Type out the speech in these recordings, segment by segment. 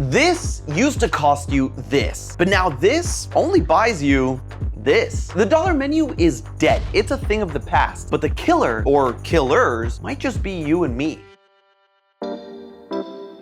This used to cost you this, but now this only buys you this. The dollar menu is dead. It's a thing of the past, but the killer or killers might just be you and me.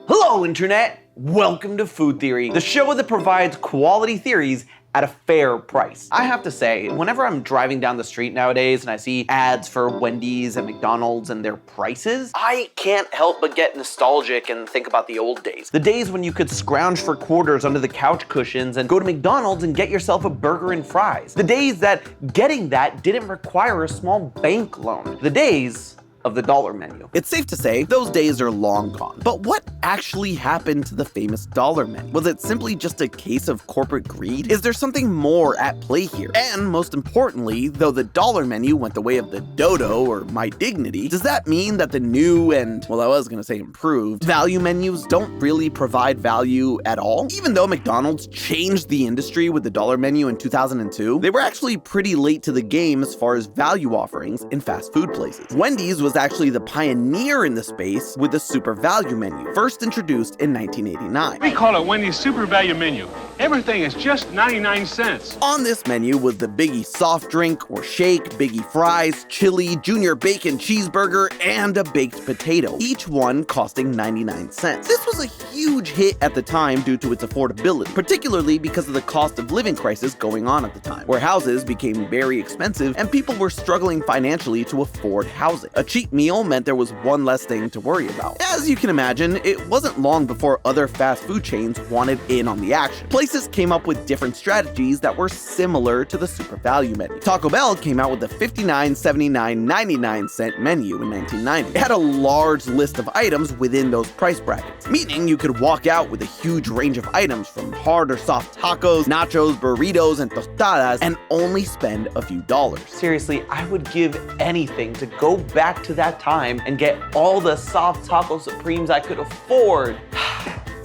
Hello, Internet. Welcome to Food Theory, the show that provides quality theories at a fair price. I have to say, whenever I'm driving down the street nowadays and I see ads for Wendy's and McDonald's and their prices, I can't help but get nostalgic and think about the old days. The days when you could scrounge for quarters under the couch cushions and go to McDonald's and get yourself a burger and fries. The days that getting that didn't require a small bank loan. The days of the dollar menu. It's safe to say those days are long gone. But what actually happened to the famous dollar menu? Was it simply just a case of corporate greed? Is there something more at play here? And most importantly, though the dollar menu went the way of the dodo or my dignity, does that mean that the new and, well, I was gonna say improved, value menus don't really provide value at all? Even though McDonald's changed the industry with the dollar menu in 2002, they were actually pretty late to the game as far as value offerings in fast food places. Wendy's was actually the pioneer in the space with the super value menu, first introduced in 1989. We call it Wendy's Super Value Menu. Everything is just 99 cents. On this menu was the Biggie soft drink or shake, Biggie fries, chili, junior bacon cheeseburger, and a baked potato, each one costing 99 cents. This was a huge hit at the time due to its affordability, particularly because of the cost of living crisis going on at the time, where houses became very expensive and people were struggling financially to afford housing. A cheap meal meant there was one less thing to worry about. As you can imagine, it wasn't long before other fast food chains wanted in on the action. Places came up with different strategies that were similar to the super value menu. Taco Bell came out with the 59, 79, 99 cent menu in 1990. It had a large list of items within those price brackets, meaning you could walk out with a huge range of items from hard or soft tacos, nachos, burritos, and tostadas, and only spend a few dollars. Seriously, I would give anything to go back to that time and get all the soft taco supremes I could afford.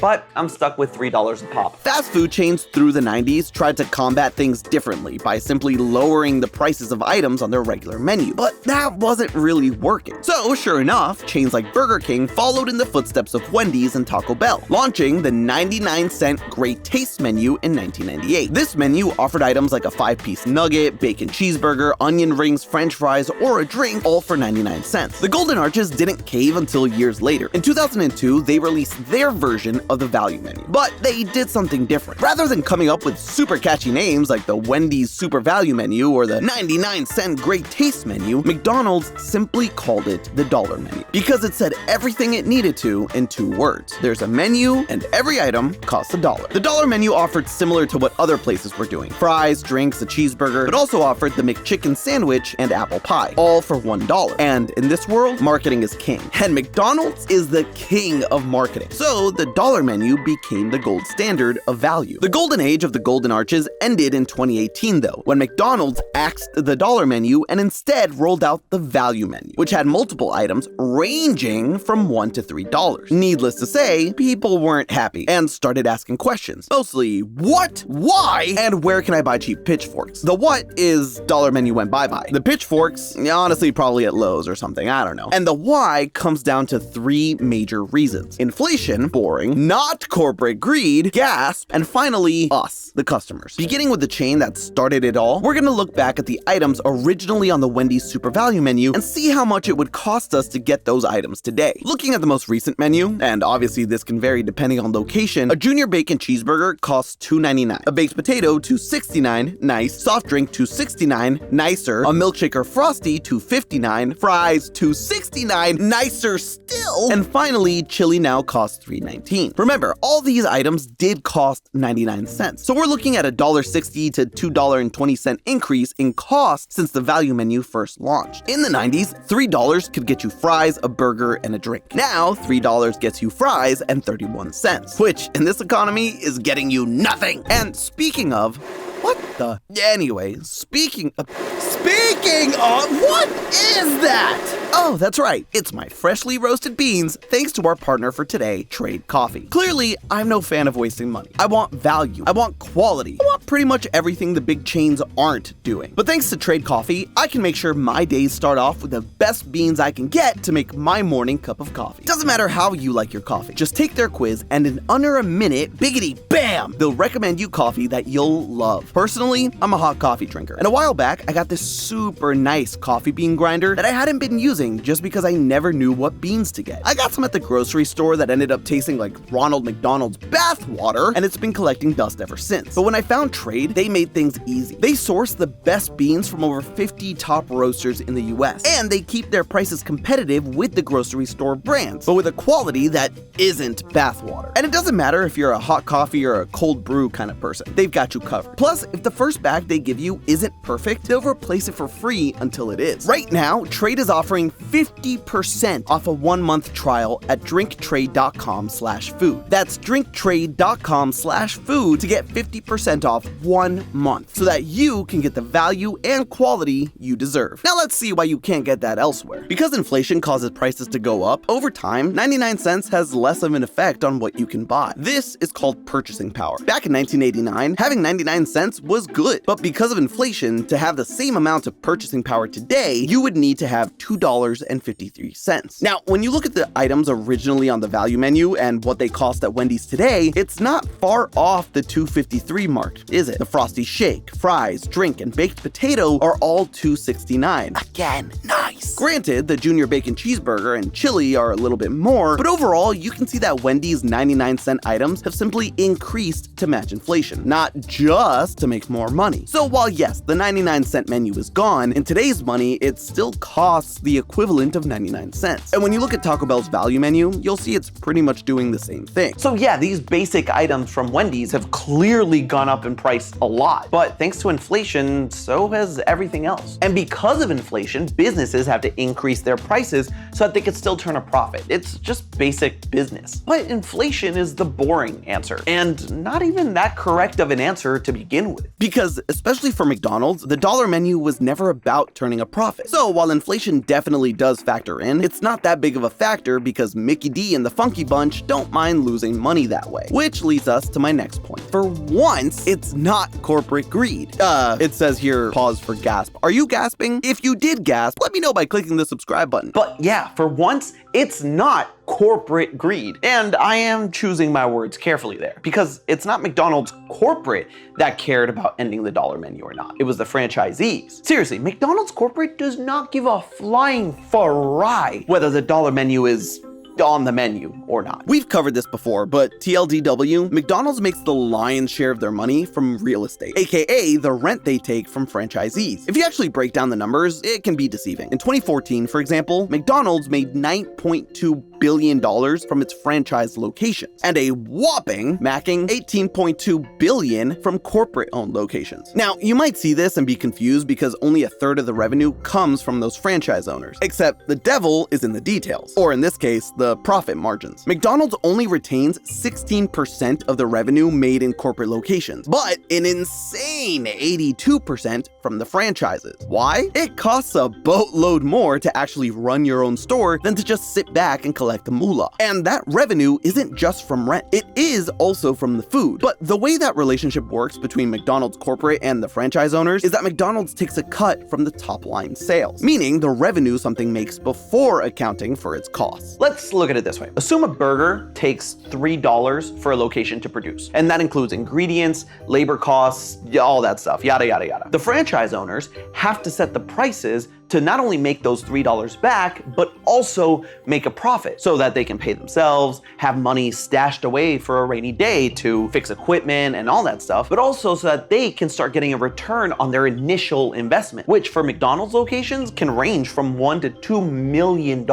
But I'm stuck with $3 a pop. Fast food chains through the 90s tried to combat things differently by simply lowering the prices of items on their regular menu, but that wasn't really working. So sure enough, chains like Burger King followed in the footsteps of Wendy's and Taco Bell, launching the 99-cent Great Taste menu in 1998. This menu offered items like a 5-piece nugget, bacon cheeseburger, onion rings, french fries, or a drink, all for 99 cents. The Golden Arches didn't cave until years later. In 2002, they released their version of the value menu, but they did something different. Rather than coming up with super catchy names like the Wendy's Super Value Menu or the 99-cent Great Taste menu, McDonald's simply called it the dollar menu because it said everything it needed to in 2 words. There's a menu and every item costs $1. The dollar menu offered similar to what other places were doing: fries, drinks, a cheeseburger, but also offered the McChicken sandwich and apple pie, all for $1. And in this world, marketing is king, and McDonald's is the king of marketing. So the dollar menu became the gold standard of value. The golden age of the Golden Arches ended in 2018 though, when McDonald's axed the dollar menu and instead rolled out the value menu, which had multiple items ranging from $1 to $3. Needless to say, people weren't happy and started asking questions. Mostly, what? Why? And where can I buy cheap pitchforks? The what is dollar menu went bye-bye. The pitchforks, honestly, probably at Lowe's or something, I don't know. And the why comes down to 3 major reasons: inflation, boring, not corporate greed, gasp, and finally, us, the customers. Beginning with the chain that started it all, we're gonna look back at the items originally on the Wendy's Super Value menu and see how much it would cost us to get those items today. Looking at the most recent menu, and obviously this can vary depending on location, a junior bacon cheeseburger costs $2.99, a baked potato $2.69, nice, soft drink $2.69, nicer, a milkshake or frosty $2.59, fries $2.69, nicer still, and finally, chili now costs $3.19. Remember, all these items did cost 99 cents, so we're looking at a $1.60 to $2.20 increase in cost since the value menu first launched. In the 90s, $3 could get you fries, a burger, and a drink. Now, $3 gets you fries and 31 cents, which in this economy is getting you nothing. And speaking of, what the? Anyway, speaking of, what is that? Oh, that's right, it's my freshly roasted beans, thanks to our partner for today, Trade Coffee. Clearly, I'm no fan of wasting money. I want value, I want quality, I want pretty much everything the big chains aren't doing. But thanks to Trade Coffee, I can make sure my days start off with the best beans I can get to make my morning cup of coffee. Doesn't matter how you like your coffee, just take their quiz and in under a minute, biggity bam, they'll recommend you coffee that you'll love. Personally, I'm a hot coffee drinker, and a while back, I got this super nice coffee bean grinder that I hadn't been using just because I never knew what beans to get. I got some at the grocery store that ended up tasting like Ronald McDonald's bath water, and it's been collecting dust ever since. But when I found Trade, they made things easy. They source the best beans from over 50 top roasters in the US, and they keep their prices competitive with the grocery store brands, but with a quality that isn't bath water. And it doesn't matter if you're a hot coffee or a cold brew kind of person, they've got you covered. Plus, if the first bag they give you isn't perfect, they'll replace it for free until it is. Right now, Trade is offering 50% off a 1-month trial at drinktrade.com/food. That's drinktrade.com/food to get 50% off 1 month so that you can get the value and quality you deserve. Now let's see why you can't get that elsewhere. Because inflation causes prices to go up, over time, 99 cents has less of an effect on what you can buy. This is called purchasing power. Back in 1989, having 99 cents was good, but because of inflation, to have the same amount of purchasing power today, you would need to have $2.53. Now, when you look at the items originally on the value menu and what they cost at Wendy's today, it's not far off the $2.53 mark, is it? The Frosty Shake, fries, drink, and baked potato are all $2.69. Again, nice. Granted, the Junior Bacon Cheeseburger and chili are a little bit more, but overall, you can see that Wendy's 99-cent items have simply increased to match inflation, not just to make more money. So while yes, the 99-cent menu is gone, in today's money, it still costs the equivalent of 99 cents. And when you look at Taco Bell's value menu, you'll see it's pretty much doing the same thing. So yeah, these basic items from Wendy's have clearly gone up in price a lot, but thanks to inflation, so has everything else. And because of inflation, businesses have to increase their prices so that they can still turn a profit. It's just basic business. But inflation is the boring answer, and not even that correct of an answer to begin with. Because, especially for McDonald's, the dollar menu was never about turning a profit. So while inflation definitely does factor in, it's not that big of a factor because Mickey D and the Funky Bunch don't mind losing money that way. Which leads us to my next point. For once, it's not corporate greed. It says here, pause for gasp. Are you gasping? If you did gasp, let me know by clicking the subscribe button. But yeah, for once, it's not corporate greed. And I am choosing my words carefully there, because it's not McDonald's corporate that cared about ending the dollar menu or not. It was the franchisees. Seriously, McDonald's corporate does not give a flying fry whether the dollar menu is on the menu or not. We've covered this before, but TLDW, McDonald's makes the lion's share of their money from real estate, aka the rent they take from franchisees. If you actually break down the numbers, it can be deceiving. In 2014, for example, McDonald's made $9.2 billion from its franchise locations, and a whopping $18.2 billion from corporate-owned locations. Now, you might see this and be confused because only a third of the revenue comes from those franchise owners, except the devil is in the details, or in this case, the profit margins. McDonald's only retains 16% of the revenue made in corporate locations, but an insane 82% from the franchises. Why? It costs a boatload more to actually run your own store than to just sit back and collect the moolah. And that revenue isn't just from rent, it is also from the food. But the way that relationship works between McDonald's corporate and the franchise owners is that McDonald's takes a cut from the top line sales, meaning the revenue something makes before accounting for its costs. Let's look at it this way. Assume a burger takes $3 for a location to produce, and that includes ingredients, labor costs, all that stuff, yada, yada, yada. The franchise owners have to set the prices to not only make those $3 back, but also make a profit so that they can pay themselves, have money stashed away for a rainy day to fix equipment and all that stuff, but also so that they can start getting a return on their initial investment, which for McDonald's locations can range from $1 to $2 million.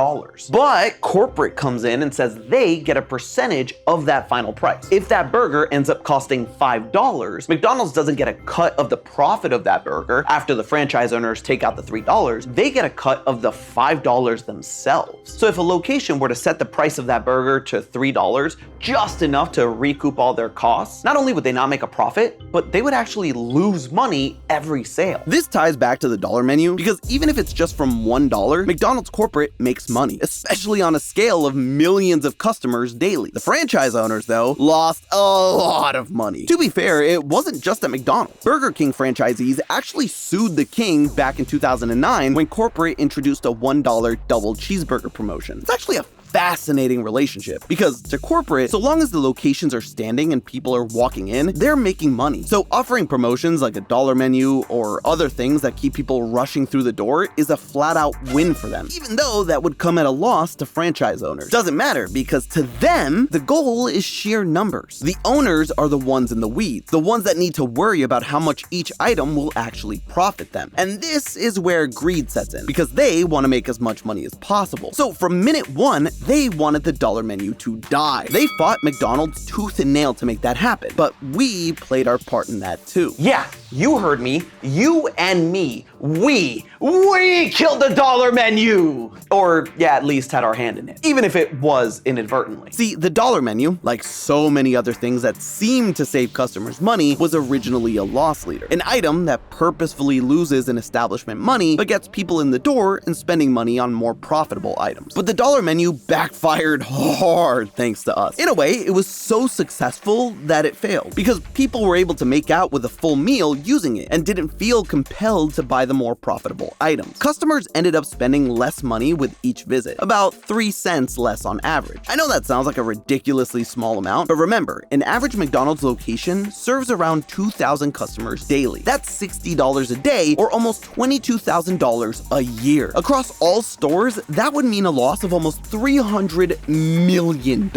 But corporate comes in and says they get a percentage of that final price. If that burger ends up costing $5, McDonald's doesn't get a cut of the profit of that burger after the franchise owners take out the $3, they get a cut of the $5 themselves. So if a location were to set the price of that burger to $3, just enough to recoup all their costs, not only would they not make a profit, but they would actually lose money every sale. This ties back to the dollar menu because even if it's just from $1, McDonald's corporate makes money, especially on a scale of millions of customers daily. The franchise owners, though, lost a lot of money. To be fair, it wasn't just at McDonald's. Burger King franchisees actually sued the King back in 2009 when corporate introduced a $1 double cheeseburger promotion. It's actually a fascinating relationship because to corporate, so long as the locations are standing and people are walking in, they're making money. So offering promotions like a dollar menu or other things that keep people rushing through the door is a flat out win for them, even though that would come at a loss to franchise owners. Doesn't matter because to them, the goal is sheer numbers. The owners are the ones in the weeds, the ones that need to worry about how much each item will actually profit them. And this is where greed sets in because they want to make as much money as possible. So from minute one, they wanted the dollar menu to die. They fought McDonald's tooth and nail to make that happen, but we played our part in that too. Yeah, you heard me. You and me. We killed the dollar menu! Or, yeah, at least had our hand in it, even if it was inadvertently. See, the dollar menu, like so many other things that seem to save customers money, was originally a loss leader. An item that purposefully loses an establishment money, but gets people in the door and spending money on more profitable items. But the dollar menu backfired hard thanks to us. In a way, it was so successful that it failed, because people were able to make out with a full meal using it and didn't feel compelled to buy the more profitable items. Customers ended up spending less money with each visit, about 3 cents less on average. I know that sounds like a ridiculously small amount, but remember, an average McDonald's location serves around 2,000 customers daily. That's $60 a day, or almost $22,000 a year. Across all stores, that would mean a loss of almost $300 million.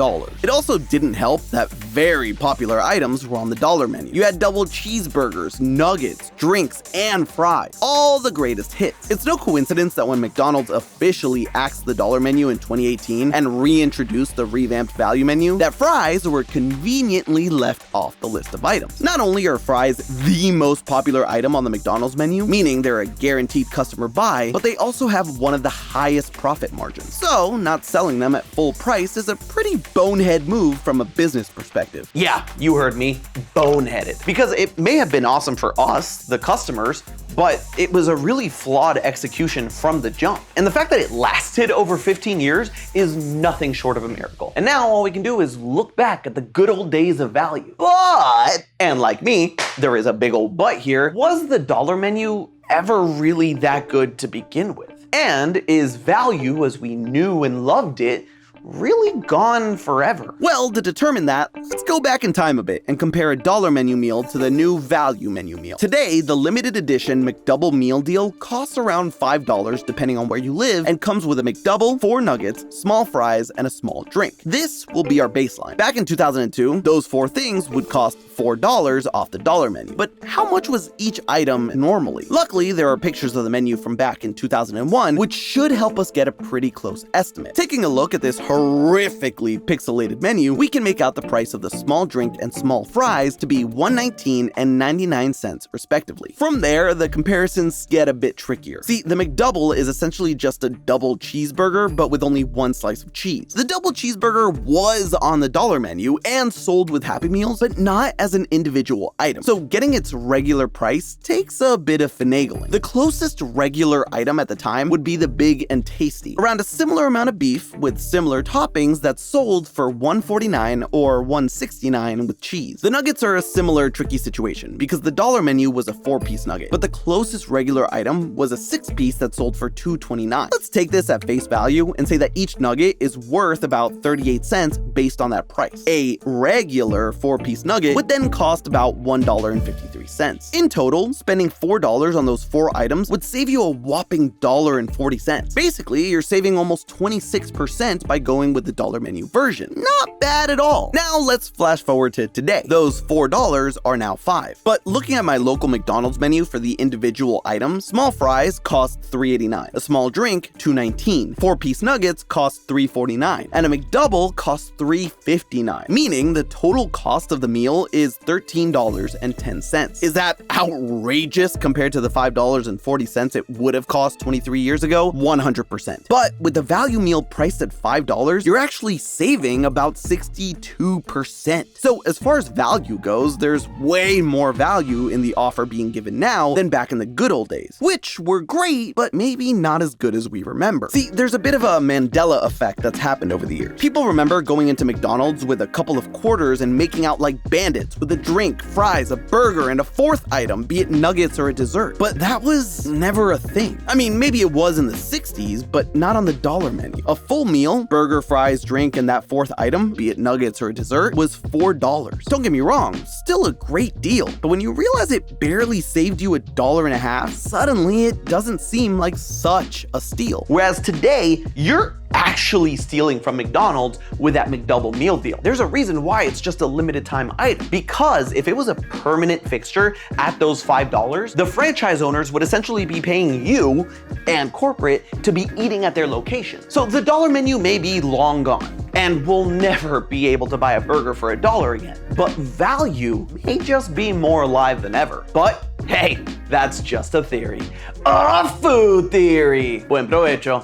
It also didn't help that very popular items were on the dollar menu. You had double cheeseburgers, nuggets, drinks, and fries. All the greatest hits. It's no coincidence that when McDonald's officially axed the dollar menu in 2018 and reintroduced the revamped value menu, that fries were conveniently left off the list of items. Not only are fries the most popular item on the McDonald's menu, meaning they're a guaranteed customer buy, but they also have one of the highest profit margins. So, not selling them at full price is a pretty bonehead move from a business perspective. Yeah, you heard me, boneheaded. Because it may have been awesome for us, the customers, but it was a really flawed execution from the jump. And the fact that it lasted over 15 years is nothing short of a miracle. And now all we can do is look back at the good old days of value. But, and like me, there is a big old but here, was the dollar menu ever really that good to begin with? And is value as we knew and loved it really gone forever? Well, to determine that, let's go back in time a bit and compare a dollar menu meal to the new value menu meal. Today, the limited edition McDouble meal deal costs around $5 depending on where you live and comes with a McDouble, 4 nuggets, small fries, and a small drink. This will be our baseline. Back in 2002, those 4 things would cost $4 off the dollar menu. But how much was each item normally? Luckily, there are pictures of the menu from back in 2001, which should help us get a pretty close estimate. Taking a look at this horrifically pixelated menu, we can make out the price of the small drink and small fries to be $1.19 and 99 cents respectively. From there, the comparisons get a bit trickier. See, the McDouble is essentially just a double cheeseburger, but with only 1 slice of cheese. The double cheeseburger was on the dollar menu and sold with Happy Meals, but not as an individual item. So getting its regular price takes a bit of finagling. The closest regular item at the time would be the Big and Tasty, around a similar amount of beef with similar toppings that sold for $1.49 or $1.69 with cheese. The nuggets are a similar tricky situation because the dollar menu was a 4-piece nugget, but the closest regular item was a 6-piece that sold for $2.29. Let's take this at face value and say that each nugget is worth about 38 cents based on that price. A regular 4-piece nugget would then cost about $1.53. In total, spending $4 on those 4 items would save you a whopping $1.40. Basically, you're saving almost 26% by going with the dollar menu version. Not bad at all. Now let's flash forward to today. Those $4 are now $5. But looking at my local McDonald's menu for the individual items, small fries cost $3.89, a small drink $2.19, 4-piece nuggets cost $3.49, and a McDouble costs $3.59, meaning the total cost of the meal is is $13.10. Is that outrageous compared to the $5.40 it would have cost 23 years ago? 100%. But with the value meal priced at $5, you're actually saving about 62%. So as far as value goes, there's way more value in the offer being given now than back in the good old days, which were great, but maybe not as good as we remember. See, there's a bit of a Mandela effect that's happened over the years. People remember going into McDonald's with a couple of quarters and making out like bandits with a drink, fries, a burger, and a fourth item, be it nuggets or a dessert. But that was never a thing. I mean, maybe it was in the 60s, but not on the dollar menu. A full meal, burger, fries, drink, and that fourth item, be it nuggets or a dessert, was $4. Don't get me wrong, still a great deal. But when you realize it barely saved you $1.50, suddenly it doesn't seem like such a steal. Whereas today, you're actually stealing from McDonald's with that McDouble meal deal. There's a reason why it's just a limited time item, because if it was a permanent fixture at those $5, the franchise owners would essentially be paying you and corporate to be eating at their location. So the dollar menu may be long gone, and we'll never be able to buy a burger for $1 again. But value may just be more alive than ever. But hey, that's just a theory. A food theory. Buen provecho.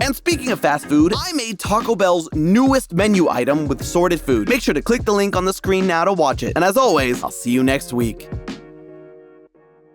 And speaking of fast food, I made Taco Bell's newest menu item with sorted food. Make sure to click the link on the screen now to watch it. And as always, I'll see you next week.